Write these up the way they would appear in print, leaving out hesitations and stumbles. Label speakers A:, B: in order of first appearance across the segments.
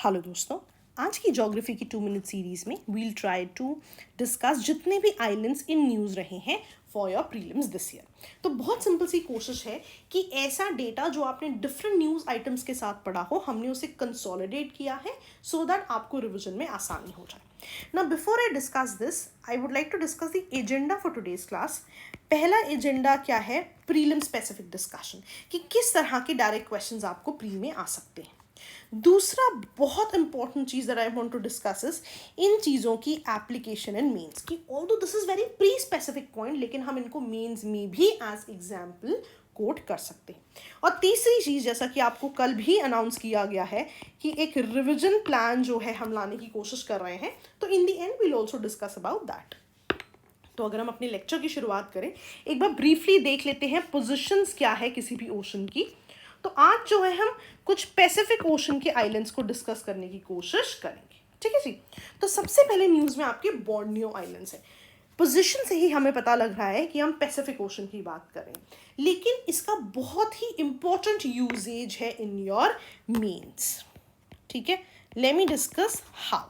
A: Hello दोस्तों, आज की ज्योग्राफी की 2 मिनट सीरीज में वील ट्राई टू डिस्कस जितने भी आइलैंड्स इन न्यूज़ रहे हैं for your prelims this year. तो बहुत सिंपल सी कोशिश है कि ऐसा डेटा जो आपने डिफरेंट न्यूज़ आइटम्स के साथ पढ़ा हो, हमने उसे कंसोलिडेट किया है सो दैट आपको रिविजन में आसानी हो जाए। Now, before I discuss this, I would like to discuss the agenda for today's class. पहला एजेंडा क्या है? प्रीलिम स्पेसिफिक डिस्कशन, कि किस तरह के डायरेक्ट क्वेश्चंस आपको प्री में आ सकते हैं। दूसरा बहुत इंपॉर्टेंट चीज़ that I want to discuss is इन चीज़ों की एप्लीकेशन एंड मेंस की। Although this is very pre specific point, लेकिन हम इनको मेंस में भी एज एग्जाम्पल कोट कर सकते हैं। और तीसरी चीज़, जैसा कि आपको कल भी अनाउंस किया गया है कि एक रिविजन प्लान जो है हम लाने की कोशिश कर रहे हैं, तो in the end we'll also discuss about that. तो अगर हम अपने लेक्चर की शुरुआत करें, एक बार ब्रीफली देख लेते हैं पोजीशंस क्या है किसी भी ओशन की। तो आज जो है हम कुछ पैसिफिक ओशन के आइलैंड्स को डिस्कस करने की कोशिश करेंगे, ठीक है जी। तो सबसे पहले न्यूज़ में आपके बोर्नियो आइलैंड्स है। पोजीशन से ही हमें पता लग रहा है कि हम पैसिफिक ओशन की बात करें, लेकिन इसका बहुत ही इंपॉर्टेंट यूजेज है इन योर मेंस, ठीक है। Let me discuss how.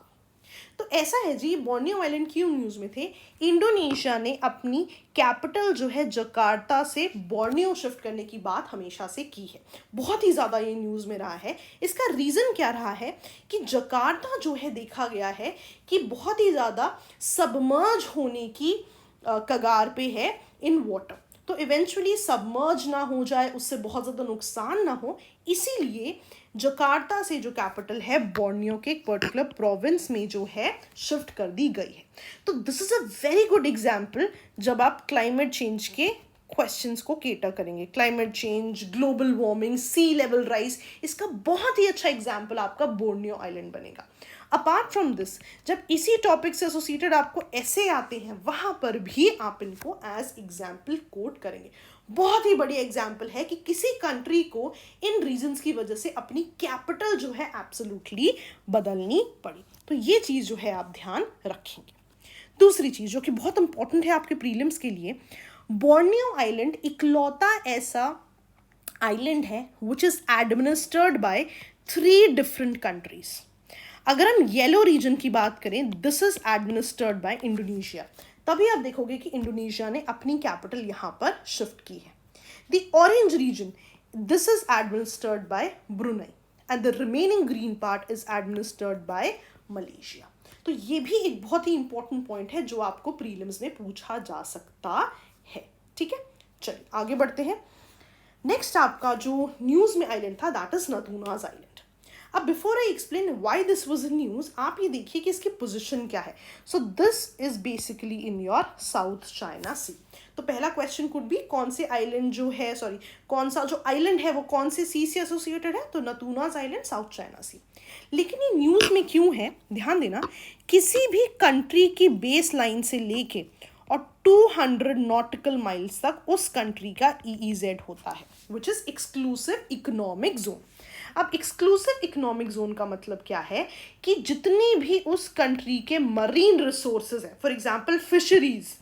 A: तो ऐसा है जी, बोर्नियो आइलैंड क्यों न्यूज़ में थे? इंडोनेशिया ने अपनी कैपिटल जो है जकार्ता से बोर्नियो शिफ्ट करने की बात हमेशा से की है। बहुत ही ज़्यादा ये न्यूज़ में रहा है। इसका रीज़न क्या रहा है कि जकार्ता जो है देखा गया है कि बहुत ही ज़्यादा सबमर्ज होने की कगार पे है इन वाटर। तो इवेंचुअली सबमर्ज ना हो जाए, उससे बहुत ज़्यादा नुकसान ना हो, इसीलिए जकार्ता से जो कैपिटल है बोर्नियो के एक पर्टिकुलर प्रोविंस में जो है शिफ्ट कर दी गई है। तो this is a very good example जब आप क्लाइमेट चेंज के क्वेश्चंस को केटर करेंगे। क्लाइमेट चेंज, ग्लोबल वार्मिंग, सी लेवल राइज, इसका बहुत ही अच्छा एग्जाम्पल आपका बोर्नियो आइलैंड बनेगा। अपार्ट फ्रॉम दिस, जब इसी टॉपिक से एसोसिएटेड आपको ऐसे आते हैं, वहाँ पर भी आप इनको एज एग्जाम्पल कोट करेंगे। बहुत ही बड़ी एग्जाम्पल है कि किसी कंट्री को इन रीजंस की वजह से अपनी कैपिटल जो है एब्सोल्युटली बदलनी पड़ी। तो ये चीज़ जो है आप ध्यान रखेंगे। दूसरी चीज़ जो कि बहुत इंपॉर्टेंट है आपके प्रीलिम्स के लिए, बोर्नियो आइलैंड इकलौता ऐसा आइलैंड है which is administered by 3 different countries. अगर हम येलो रीजन की बात करें, this is administered bye Indonesia. तभी आप देखोगे कि इंडोनेशिया ने अपनी कैपिटल यहाँ पर शिफ्ट की है। The orange region, this is administered by Brunei and the remaining green part is administered by Malaysia. तो ये भी एक बहुत ही इंपॉर्टेंट पॉइंट है जो आपको प्रीलिम्स में पूछा जा सकता है, ठीक है। चलिए आगे बढ़ते हैं। नेक्स्ट आपका जो न्यूज़ में आइलैंड था, दैट इज नतूनाज आइलैंड। अब before I explain why this was a news, आप ये देखिए कि इसकी पोजीशन क्या है। So this is basically in your South China Sea. तो पहला क्वेश्चन कुड बी, कौन से आइलैंड जो है, सॉरी, कौन सा जो आइलैंड है वो कौन से सी से एसोसिएटेड है? तो नतूनाज आइलैंड, साउथ चाइना सी। लेकिन ये न्यूज़ में क्यों है, ध्यान देना, किसी भी कंट्री की बेस लाइन से लेके और 200 नॉटिकल माइल्स तक उस कंट्री का EEZ होता है, which is exclusive economic zone. अब एक्सक्लूसिव इकोनॉमिक जोन का मतलब क्या है कि जितनी भी उस कंट्री के मरीन रिसोर्सेज हैं, फॉर एग्जांपल फिशरीज,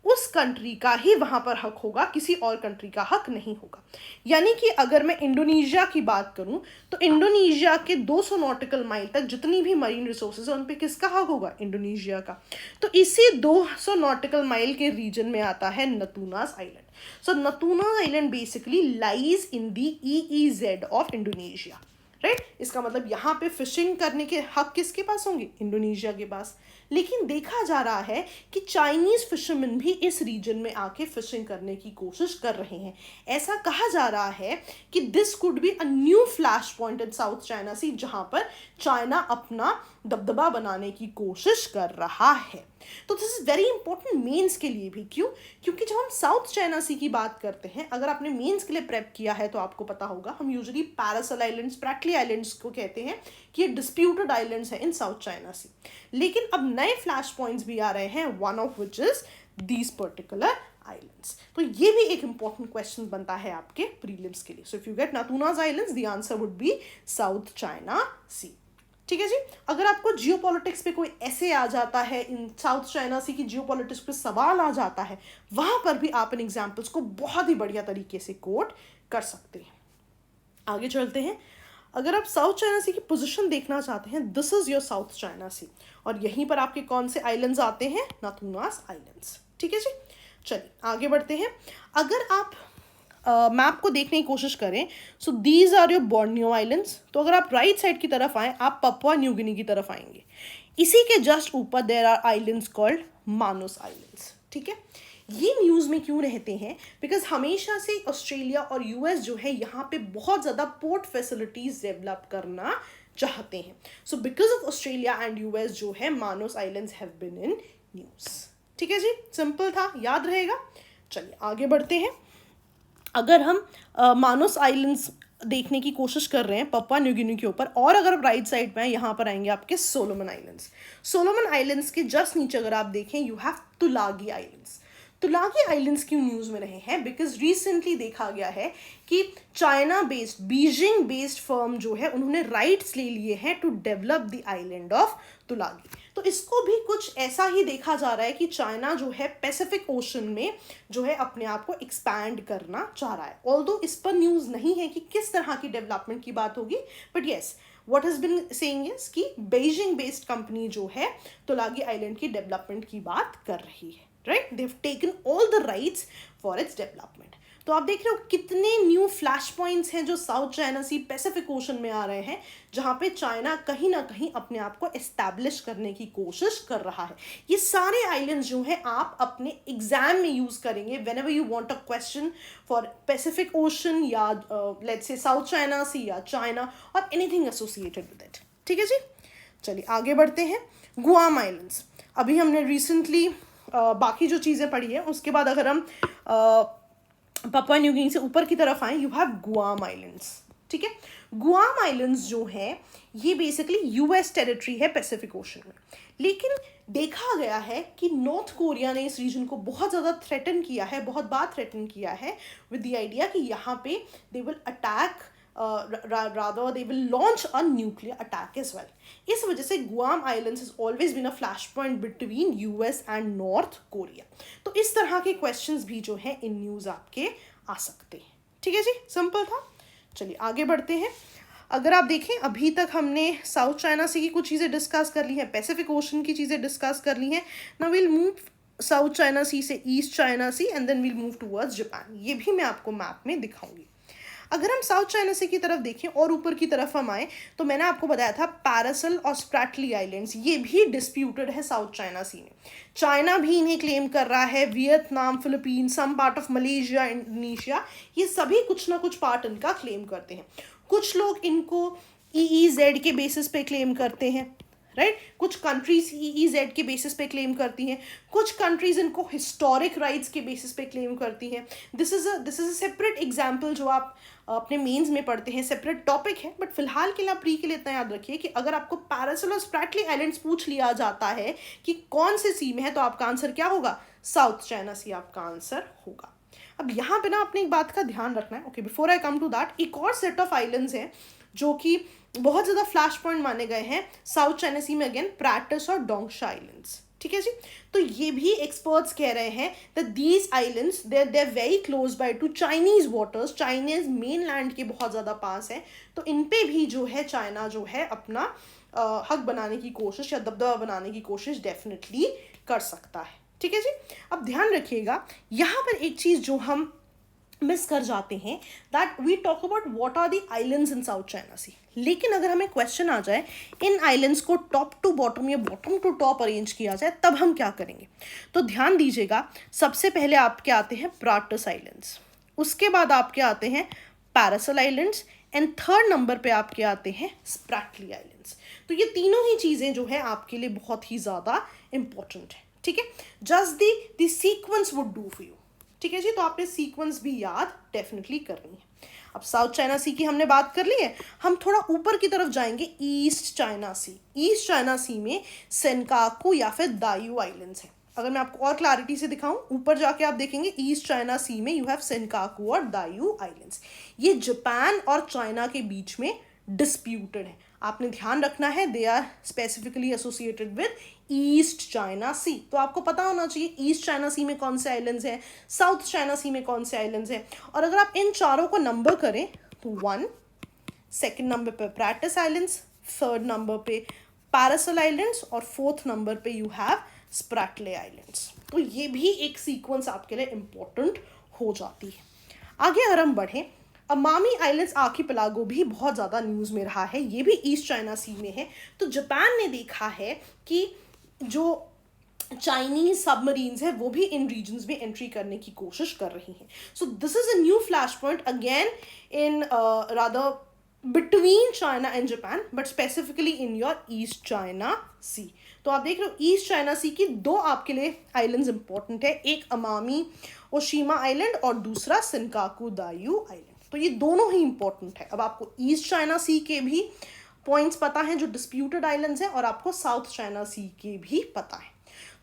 A: उस कंट्री का ही वहां पर हक होगा, किसी और कंट्री का हक नहीं होगा। यानी कि अगर मैं इंडोनेशिया की बात करूं, तो इंडोनेशिया के 200 नॉटिकल माइल तक जितनी भी मरीन रिसोर्सेज हैं उन पे किसका हक होगा? इंडोनेशिया का। तो इसी 200 नॉटिकल माइल के रीजन में आता है Natunas island. So Natunas island basically lies in the EEZ of Indonesia, right. इसका मतलब यहाँ पे फिशिंग करने के हक किसके पास होंगे? इंडोनेशिया के पास। लेकिन देखा जा रहा है कि चाइनीज फिशरमैन भी इस रीजन में आके फिशिंग करने की कोशिश कर रहे हैं। ऐसा कहा जा रहा है कि this could be a new flash point in South China Sea, जहां पर चाइना अपना दबदबा बनाने की कोशिश कर रहा है। तो this is very important mains के लिए भी। क्यों? क्योंकि जब हम साउथ चाइना सी की बात करते हैं, अगर आपने मेंस के लिए प्रेप किया है तो आपको पता होगा, हम usually Paracel islands, Spratly islands को कहते हैं कि ये डिस्प्यूटेड आइलैंड्स हैं इन साउथ चाइना सी। लेकिन अब नए फ्लैश पॉइंट्स भी आ रहे हैं, one of which is these particular islands. तो ये भी एक इंपॉर्टेंट क्वेश्चन बनता है आपके प्रीलिम्स के लिए। So if you get Natunas islands, the answer would be South China Sea, ठीक है जी। अगर आपको जियोपॉलिटिक्स पे कोई ऐसे आ जाता है, इन साउथ चाइना सी की जियोपॉलिटिक्स पे सवाल आ जाता है, वहां पर भी आप इन एग्जाम्पल्स को बहुत ही बढ़िया तरीके से कोट कर सकते हैं। आगे चलते हैं। अगर आप साउथ चाइना सी की पोजीशन देखना चाहते हैं, this is your South China Sea, और यहीं पर आपके कौन से आइलैंड्स आते हैं? Natunas islands. ठीक है जी, चलिए आगे बढ़ते हैं। अगर आप मैप को देखने की कोशिश करें, so these are your Borneo islands. तो अगर आप राइट साइड की तरफ आएँ, आप पपुआ न्यू गिनी की तरफ आएंगे। इसी के जस्ट ऊपर there are islands called Manus islands. ठीक है, ये न्यूज़ में क्यों रहते हैं? बिकॉज हमेशा से ऑस्ट्रेलिया और यूएस जो है यहाँ पे बहुत ज़्यादा पोर्ट फैसिलिटीज़ डेवलप करना चाहते हैं। So because of Australia and US जो है, Manus islands have been in news. ठीक है जी, सिंपल था, याद रहेगा। चलिए आगे बढ़ते हैं। अगर हम मानोस आइलैंड्स देखने की कोशिश कर रहे हैं पपुआ न्यू गिनी के ऊपर, और अगर आप राइट साइड में हैं, यहाँ पर आएंगे आपके सोलोमन आइलैंड्स। सोलोमन आइलैंड्स के जस्ट नीचे अगर आप देखें, you have Tulagi islands. Tulagi islands क्यों न्यूज़ में रहे हैं? बिकॉज रिसेंटली देखा गया है कि China based, Beijing based firm जो है, उन्होंने राइट्स ले लिए हैं to develop the island of Tulagi. तो इसको भी कुछ ऐसा ही देखा जा रहा है कि चाइना जो है पैसिफिक ओशन में जो है अपने आप को एक्सपैंड करना चाह रहा है। ऑल्दो इस पर न्यूज़ नहीं है कि किस तरह की डेवलपमेंट की बात होगी, but yes what has been saying is कि बीजिंग बेस्ड कंपनी जो है तुलागी आइलैंड की डेवलपमेंट की बात कर रही है। Right, they have taken all the rights for its development. तो आप देख रहे हो कितने न्यू फ्लैश पॉइंट्स हैं जो साउथ चाइना सी पैसिफिक ओशन में आ रहे हैं, जहाँ पे चाइना कहीं ना कहीं अपने आप को एस्टैब्लिश करने की कोशिश कर रहा है। ये सारे आइलैंड्स जो हैं आप अपने एग्जाम में यूज करेंगे when ever you want a question for Pacific ocean या लेट्स से साउथ चाइना सी या चाइना और एनीथिंग एसोसिएटेड विद इट। ठीक है जी, चलिए आगे बढ़ते हैं। गुआम आइलैंड्स, अभी हमने रिसेंटली बाकी जो चीज़ें पढ़ी है, उसके बाद अगर हम पपुआ न्यू गिनी से ऊपर की तरफ आए, यू हैव गुआम आइलैंड्स। ठीक है, गुआम आइलैंड्स जो है ये बेसिकली यूएस टेरिटरी है पैसिफिक ओशन में, लेकिन देखा गया है कि नॉर्थ कोरिया ने इस रीजन को बहुत ज़्यादा थ्रेटन किया है, बहुत बार थ्रेटन किया है विद द आइडिया कि यहाँ पे they will attack, rather they will launch a nuclear attack as well. इस वजह से Guam islands has always been a flashpoint between US and North Korea. तो इस तरह के क्वेश्चंस भी जो है इन न्यूज़ आपके आ सकते हैं। ठीक है जी, सिंपल था। चलिए आगे बढ़ते हैं। अगर आप देखें, अभी तक हमने साउथ चाइना सी की कुछ चीज़ें डिस्कस कर ली हैं, पैसिफिक ओशन की चीज़ें डिस्कस कर ली हैं। Now will move South China Sea से East China Sea and then will move towards Japan. ये भी मैं आपको मैप में दिखाऊंगी। अगर हम साउथ चाइना सी की तरफ देखें और ऊपर की तरफ हम आए, तो मैंने आपको बताया था पैरासल और स्प्रैटली आइलैंड्स, ये भी डिस्प्यूटेड है साउथ चाइना सी में। चाइना भी इन्हें क्लेम कर रहा है, Vietnam, Philippine, some part of Malaysia, Indonesia, ये सभी कुछ ना कुछ पार्ट इनका क्लेम करते हैं। कुछ लोग इनको EEZ के बेसिस पे क्लेम करते हैं, राइट कुछ कंट्रीज EEZ के बेसिस पे क्लेम करती हैं, कुछ कंट्रीज इनको हिस्टोरिक राइट्स के बेसिस पे क्लेम करती हैं। This is a separate example जो आप अपने मेंस में पढ़ते हैं, सेपरेट टॉपिक है, बट फिलहाल के लिए आप प्री के लिए इतना याद रखिए कि अगर आपको पैरासल और स्प्रैटली आइलैंड्स पूछ लिया जाता है कि कौन से सी में है, तो आपका आंसर क्या होगा? साउथ चाइना सी आपका आंसर होगा। अब यहाँ पे ना अपने एक बात का ध्यान रखना है। Okay, before I come to that, एक और सेट ऑफ आइलैंड्स हैं जो कि बहुत ज़्यादा फ्लैश पॉइंट माने गए हैं साउथ चाइना सी में, अगेन प्राटस और डोंगशा आइलैंड्स। ठीक है जी, तो ये भी एक्सपर्ट्स कह रहे हैं that these islands there very close by two Chinese waters, Chinese main land के बहुत ज़्यादा पास है, तो इन पे भी जो है चाइना जो है अपना हक बनाने की कोशिश या दबदबा बनाने की कोशिश डेफिनेटली कर सकता है। ठीक है जी, अब ध्यान रखिएगा यहाँ पर एक चीज़ जो हम मिस कर जाते हैं, that we talk about what are the islands in South China Sea, लेकिन अगर हमें क्वेश्चन आ जाए इन आइलैंड्स को टॉप टू बॉटम या बॉटम टू टॉप अरेंज किया जाए, तब हम क्या करेंगे? तो ध्यान दीजिएगा, सबसे पहले आपके आते हैं प्राटस आइलैंड्स, उसके बाद आपके आते हैं Paracel islands, and third number पे आपके आते हैं स्प्रैटली आइलैंड्स। तो ये तीनों ही चीज़ें जो है आपके लिए बहुत ही ज़्यादा इंपॉर्टेंट है। ठीक है, just the sequence would do for you. ठीक है जी, तो आपने सीक्वेंस भी याद डेफिनेटली करनी है। अब साउथ चाइना सी की हमने बात कर ली है, हम थोड़ा ऊपर की तरफ जाएंगे, ईस्ट चाइना सी। ईस्ट चाइना सी में सेनकाकू या फिर दायू आइलैंड्स हैं। अगर मैं आपको और क्लैरिटी से दिखाऊं, ऊपर जाके आप देखेंगे ईस्ट चाइना सी में यू हैव सेनकाकू और दायू आइलैंड्स। ये जापान और चाइना के बीच में डिस्प्यूटेड है, आपने ध्यान रखना है, they are specifically associated with East China Sea. तो आपको पता होना चाहिए ईस्ट चाइना सी में कौन से आइलैंड्स हैं, साउथ चाइना सी में कौन से आइलैंड्स हैं, और अगर आप इन चारों को नंबर करें तो 1 सेकंड नंबर पे प्रैटिस आइलैंड्स, थर्ड नंबर पे पैरासल आइलैंड्स और फोर्थ नंबर पे यू हैव स्प्रैटले आइलैंड्स। तो ये भी एक सीक्वेंस आपके लिए इम्पोर्टेंट हो जाती है। आगे अगर हम बढ़ें, अमामी आइलैंड्स आर्किपेलागो भी बहुत ज़्यादा न्यूज़ में रहा है, ये भी ईस्ट चाइना सी में है। तो जापान ने देखा है कि जो चाइनीज सबमरीन्स है वो भी इन रीजन्स में एंट्री करने की कोशिश कर रही हैं। So this is a new flash point again in rather between China and Japan, but specifically in your East China Sea. तो आप देख रहे हो ईस्ट चाइना सी की दो आपके लिए आइलैंड्स इंपॉर्टेंट है, एक अमामी ओशिमा आइलैंड और दूसरा सिनकाकू दायू आइलैंड। तो ये दोनों ही इंपॉर्टेंट है। अब आपको ईस्ट चाइना सी के भी पॉइंट्स पता हैं जो डिस्प्यूटेड आइलैंड्स हैं, और आपको साउथ चाइना सी के भी पता है।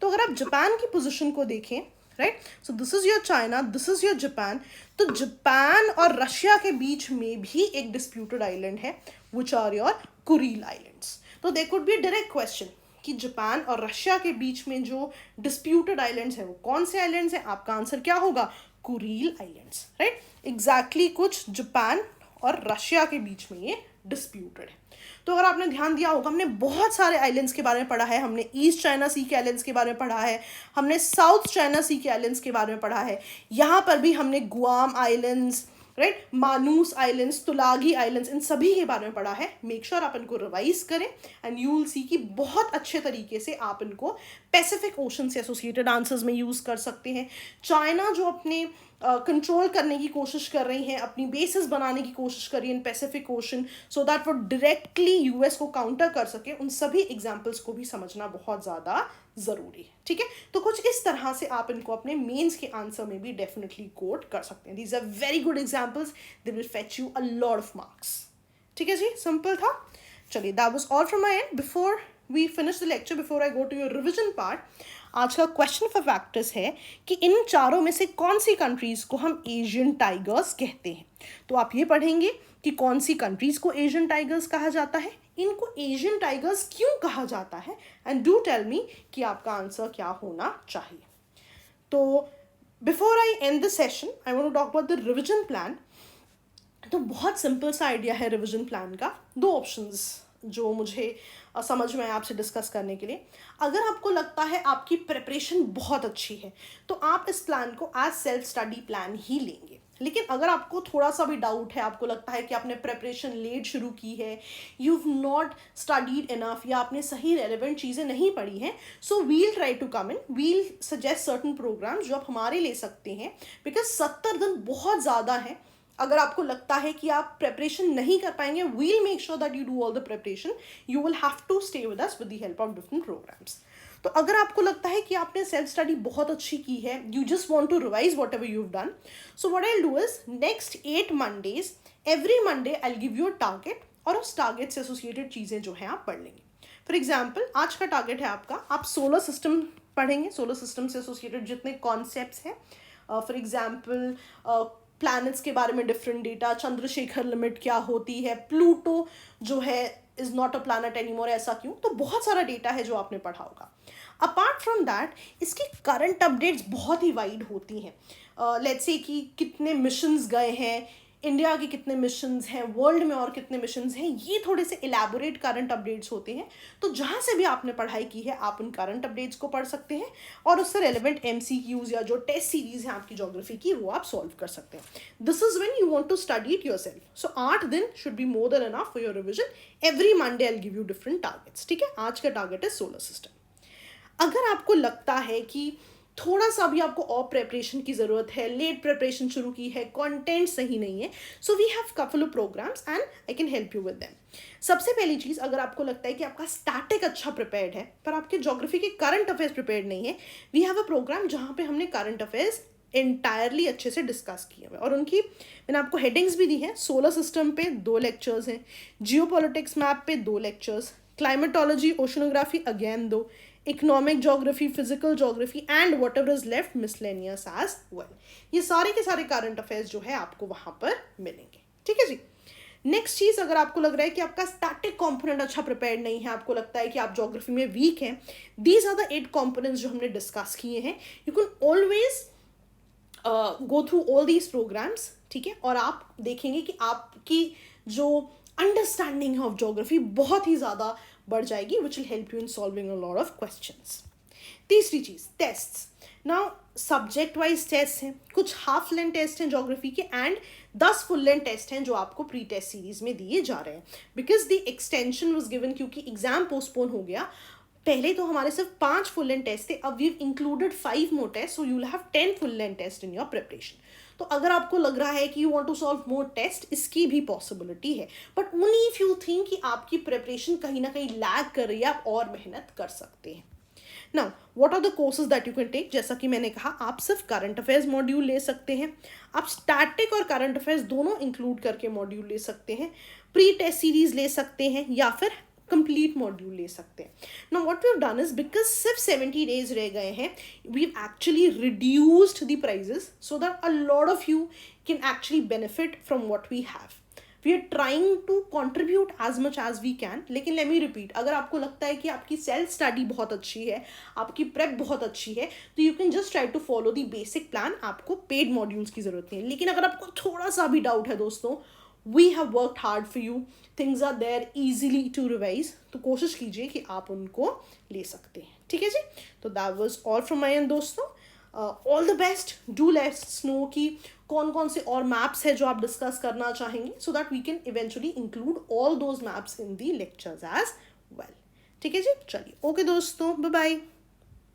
A: तो अगर आप जापान की पोजीशन को देखें, right, so this is your China, this is your Japan. तो जापान और रशिया के बीच में भी एक डिस्प्यूटेड आइलैंड है, which are your Kuril islands. तो there could be direct question कि जापान और रशिया के बीच में जो डिस्प्यूटेड आइलैंड्स है वो कौन से आइलैंड्स हैं? आपका आंसर क्या होगा? Kureel islands, right. एग्जैक्टली कुछ जापान और रशिया के बीच में ये डिस्प्यूटेड है। तो अगर आपने ध्यान दिया होगा, हमने बहुत सारे आइलैंड्स के बारे में पढ़ा है। हमने ईस्ट चाइना सी के आइलैंड्स के बारे में पढ़ा है, हमने साउथ चाइना सी के आइलैंड्स के बारे में पढ़ा है, यहाँ पर भी हमने गुआम आइलैंड्स, राइट, मानूस आइलैंड्स, तुलागी आइलैंड्स, इन सभी के बारे में पढ़ा है। मेक श्योर आप इनको रिवाइज करें एंड यू विल सी कि बहुत अच्छे तरीके से आप इनको पैसिफिक ओशन से एसोसिएटेड आंसर्स में यूज़ कर सकते हैं। चाइना जो अपने कंट्रोल करने की कोशिश कर रही हैं, अपनी बेसिस बनाने की कोशिश कर रही है in Pacific ocean, so that वो डायरेक्टली यूएस को काउंटर कर सके, उन सभी एग्जाम्पल्स को भी समझना बहुत ज़्यादा ज़रूरी है। ठीक है, तो कुछ इस तरह से आप इनको अपने मेंस के आंसर में भी डेफिनेटली कोट कर सकते हैं। These are very good examples, they will fetch you a lot of marks. ठीक है जी, सिंपल था। चलिए, that was all from my end. Before we finish the lecture, before I go to your revision part, आज का question for factors है कि इन चारों में से कौन सी कंट्रीज को हम एशियन टाइगर्स कहते हैं। तो आप ये पढ़ेंगे कि कौन सी कंट्रीज को एशियन टाइगर्स कहा जाता है, इनको एशियन टाइगर्स क्यों कहा जाता है, एंड डू टेल मी कि आपका आंसर क्या होना चाहिए। तो before I end the session, I want to talk about the revision plan. तो बहुत सिंपल सा आइडिया है रिविजन प्लान का। दो ऑप्शंस जो मुझे समझ में आया आपसे डिस्कस करने के लिए। अगर आपको लगता है आपकी प्रिपरेशन बहुत अच्छी है तो आप इस प्लान को एज सेल्फ स्टडी प्लान ही लेंगे। लेकिन अगर आपको थोड़ा सा भी डाउट है, आपको लगता है कि आपने प्रिपरेशन लेट शुरू की है, you have not studied enough, या आपने सही रेलेवेंट चीज़ें नहीं पढ़ी हैं, so we'll try to come in, we'll suggest certain programmes जो आप हमारे ले सकते हैं। बिकॉज 70 दिन बहुत ज़्यादा है। अगर आपको लगता है कि आप प्रेपरेशन नहीं कर पाएंगे, we'll make sure that you do all the preparation, you will have to stay with us with the help of different programmes. तो अगर आपको लगता है कि आपने सेल्फ स्टडी बहुत अच्छी की है, you just want to revise whatever you have done, so what I will do is next 8 Mondays, every Monday I will give you a target, और उस टारगेट से एसोसिएटेड चीज़ें जो हैं आप पढ़ लेंगे। फॉर एग्जाम्पल, आज का टारगेट है आपका, आप सोलर सिस्टम पढ़ेंगे, सोलर सिस्टम से एसोसिएटेड जितने कॉन्सेप्ट्स हैं, फॉर एग्जाम्पल प्लैनेट्स के बारे में डिफरेंट डेटा, चंद्रशेखर लिमिट क्या होती है, प्लूटो जो है is not a planet anymore, ऐसा क्यों। तो बहुत सारा डेटा है जो आपने पढ़ा होगा। अपार्ट फ्रॉम दैट, इसकी करंट अपडेट्स बहुत ही वाइड होती हैं। लेट्स से कि कितने मिशंस गए हैं, इंडिया के कितने मिशंस हैं, वर्ल्ड में और कितने मिशंस हैं, ये थोड़े से इलेबोरेट करंट अपडेट्स होते हैं। तो जहाँ से भी आपने पढ़ाई की है आप उन करंट अपडेट्स को पढ़ सकते हैं, और उससे रेलेवेंट MCQs या जो टेस्ट सीरीज हैं आपकी ज्योग्राफी की, वो आप सॉल्व कर सकते हैं। This is when you want to study it yourself. So 8 दिन should be more than enough for your revision. Every Monday I will give you different targets. ठीक है, आज का टारगेट है सोलर सिस्टम। अगर आपको लगता है कि थोड़ा सा भी आपको और प्रेपरेशन की ज़रूरत है, लेट प्रेपरेशन शुरू की है, कंटेंट सही नहीं है, so we have couple of programmes and I can help you with them. सबसे पहली चीज़, अगर आपको लगता है कि आपका स्टैटिक अच्छा प्रिपेयर्ड है पर आपके ज्योग्राफी के करंट अफेयर्स प्रिपेयर्ड नहीं है, वी हैव अ प्रोग्राम जहाँ पे हमने करंट अफेयर्स इंटायरली अच्छे से डिस्कस किए हुए, और उनकी मैंने आपको हेडिंग्स भी दी हैं। सोलर सिस्टम पे 2 लेक्चर्स हैं, जियोपॉलिटिक्स मैप पे 2 lectures, climatology oceanography again 2, economic geography, physical geography and whatever is left miscellaneous as well. ये सारे के सारे करंट अफेयर्स जो है आपको वहाँ पर मिलेंगे। ठीक है जी। नेक्स्ट चीज़, अगर आपको लग रहा है कि आपका स्टैटिक कॉम्पोनेंट अच्छा प्रिपेयर्ड नहीं है, आपको लगता है कि आप ज्योग्राफी में वीक हैं, दीज आर द 8 कॉम्पोनेंट्स जो हमने डिस्कस किए हैं। You can always go through all these programmes. ठीक है, और आप देखेंगे कि आपकी जो अंडरस्टैंडिंग ऑफ ज्योग्राफी बहुत ही ज़्यादा बढ़ जाएगी, which will help you in solving a lot of questions. तीसरी चीज़, tests. Now subject wise test हैं, कुछ हाफ लेंथ टेस्ट हैं ज्योग्राफी के, एंड 10 फुल लेंथ टेस्ट हैं जो आपको प्री टेस्ट सीरीज में दिए जा रहे हैं। Because the extension was given, क्योंकि एग्जाम पोस्टपोन हो गया। पहले तो हमारे सिर्फ 5 फुल लेंथ टेस्ट थे, अब we included 5 more test, so you will have 10 full length test in your preparation. तो अगर आपको लग रहा है कि you want to solve more test, इसकी भी पॉसिबिलिटी है, but only if you think कि आपकी प्रिपरेशन कहीं ना कहीं लैग कर रही है, आप और मेहनत कर सकते हैं। Now what are the courses that you can take? जैसा कि मैंने कहा, आप सिर्फ करंट अफेयर्स मॉड्यूल ले सकते हैं, आप स्टैटिक और करंट अफेयर्स दोनों इंक्लूड करके मॉड्यूल ले सकते हैं, प्री टेस्ट सीरीज ले सकते हैं, या फिर कंप्लीट मॉड्यूल ले सकते हैं। Now what we have done is, because सिर्फ 70 डेज रह गए हैं, we have actually reduced the prices so that a lot of you can actually benefit from what we have. We are trying to contribute as much as we can. लेकिन let me repeat, अगर आपको लगता है कि आपकी self study बहुत अच्छी है, आपकी प्रेप बहुत अच्छी है, तो you can just try to follow the basic plan, आपको पेड मॉड्यूल्स की जरूरत नहीं है। लेकिन अगर आपको थोड़ा सा भी डाउट है दोस्तों, we have worked hard for you, things are there easily to revise, तो कोशिश कीजिए कि आप उनको ले सकते हैं। ठीक है जी, तो that was all from my end दोस्तों। All the best, do let's know कि कौन कौन से और मैप्स है जो आप डिस्कस करना चाहेंगे, so that we can eventually include all those maps in the lectures as well. ठीक है जी, चलिए, ओके दोस्तों, बाय बाय।